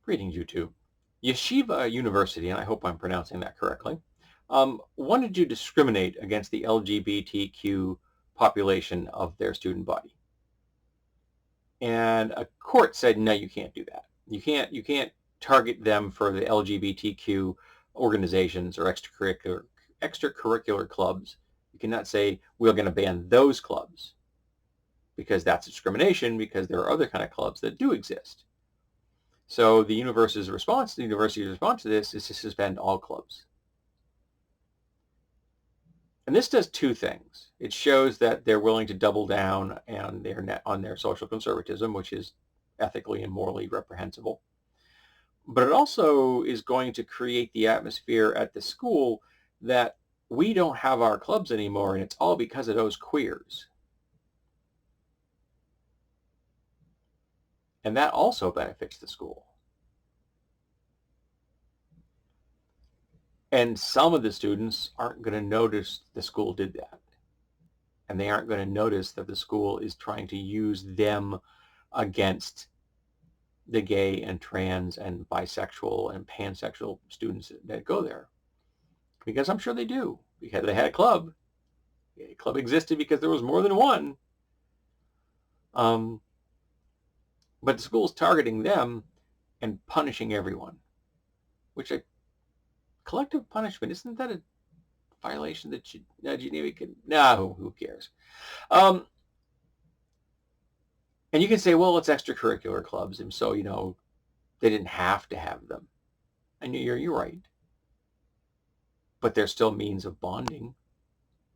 Greetings, YouTube. Yeshiva University, and I hope I'm pronouncing that correctly, wanted to discriminate against the LGBTQ population of their student body. And a court said, no, you can't do that. You can't target them for the LGBTQ organizations or extracurricular clubs. You cannot say, we're going to ban those clubs, because that's discrimination, because there are other kind of clubs that do exist. So the university's response to this is to suspend all clubs. And this does two things. It shows that they're willing to double down on their social conservatism, which is ethically and morally reprehensible. But it also is going to create the atmosphere at the school that we don't have our clubs anymore, and it's all because of those queers. And that also benefits the school. And some of the students aren't going to notice the school did that. And they aren't going to notice that the school is trying to use them against the gay and trans and bisexual and pansexual students that go there. Because I'm sure they do. Because they had a club. A club existed because there was more than one. But the school's targeting them and punishing everyone. Which collective punishment, isn't that a violation that Geneva can? No, who cares? And you can say, well, it's extracurricular clubs, and so they didn't have to have them. And you're right. But there's still means of bonding.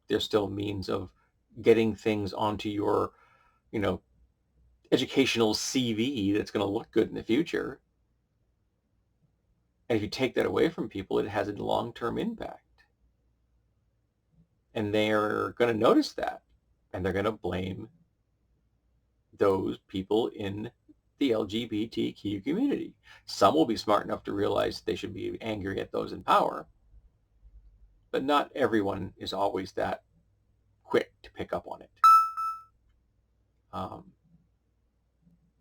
There's still means of getting things onto your, educational CV that's going to look good in the future. And if you take that away from people, it has a long-term impact. And they're going to notice that. And they're going to blame those people in the LGBTQ community. Some will be smart enough to realize they should be angry at those in power. But not everyone is always that quick to pick up on it.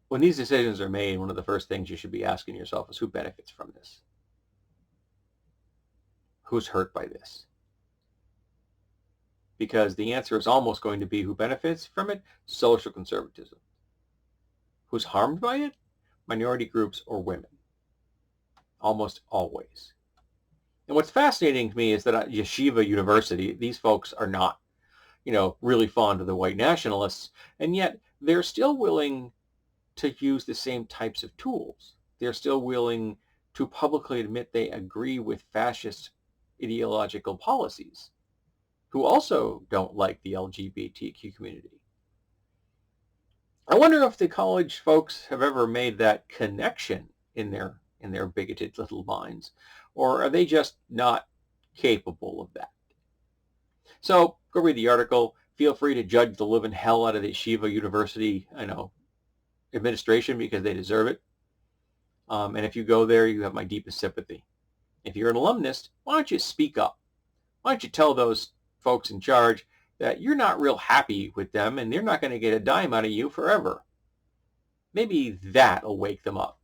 When these decisions are made, one of the first things you should be asking yourself is, who benefits from this? Who's hurt by this? Because the answer is almost going to be, who benefits from it? Social conservatism. Who's harmed by it? Minority groups or women. Almost always. And what's fascinating to me is that at Yeshiva University, these folks are not, really fond of the white nationalists, and yet they're still willing to use the same types of tools. They're still willing to publicly admit they agree with fascist ideological policies, who also don't like the LGBTQ community. I wonder if the college folks have ever made that connection in their bigoted little minds, or are they just not capable of that? So go read the article. Feel free to judge the living hell out of the Yeshiva University, administration, because they deserve it. And if you go there, you have my deepest sympathy. If you're an alumnus, why don't you speak up? Why don't you tell those folks in charge that you're not real happy with them and they're not going to get a dime out of you forever? Maybe that'll wake them up.